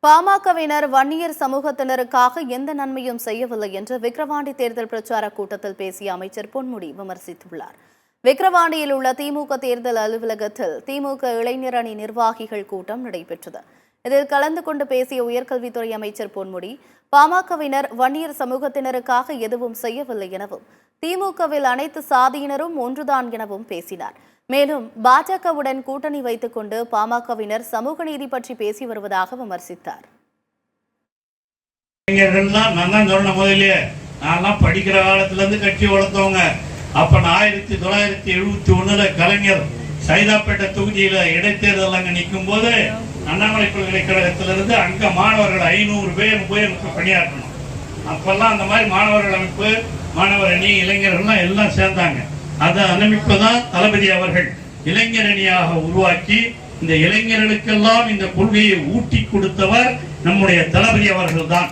பாமகவினர் வன்னியர் சமூகத்தினருக்காக எந்த நன்மையும் செய்யவில்லை என்று விக்கிரவாண்டி தேர்தல் பிரச்சார கூட்டத்தில் பேசிய அமைச்சர் பொன்முடி விமர்சித்துள்ளார். விக்கிரவாண்டியில் உள்ள திமுக தேர்தல் அலுவலகத்தில் திமுக இளைஞர் அணி நிர்வாகிகள் கூட்டம் நடைபெற்றது. இதில் கலந்து கொண்டு பேசிய உயர்கல்வித்துறை அமைச்சர் பொன்முடி, பாமகவினர் வன்னியர் சமூகத்தினருக்காக எதுவும் செய்யவில்லை எனவும், திமுகவில் அனைத்து சாதியினரும் ஒன்றுதான் எனவும் பேசினார். மேலும் பாஜகவுடன் கூட்டணி வைத்துக் கொண்டு பாமகவினர் சமூக நீதி பற்றி பேசி வருவதாக விமர்சித்தார். படிக்கிற காலத்துல இருந்து கட்சி வளர்த்தவங்க. அப்ப 1971 கலைஞர் சைதாப்பேட்டை தொகுதியில இடைத்தேர்தல் அங்க நிற்கும் போது அண்ணாமலை பல்கலைக்கழகத்திலிருந்து அங்க மாணவர்கள் 500 பேர் போய் பணியாற்றணும். அப்பெல்லாம் அந்த மாதிரி மாணவர்கள் அமைப்பு, மாணவர் அணி, இளைஞர்கள் எல்லாம் சேர்ந்தாங்க. அதை அனுப்பிப்பதான் தளபதி அவர்கள் இளைஞர் அணியாக உருவாக்கி இந்த இளைஞர்களுக்கெல்லாம் இந்த கொள்கையை ஊட்டி கொடுத்தவர் நம்முடைய தளபதி அவர்கள் தான்.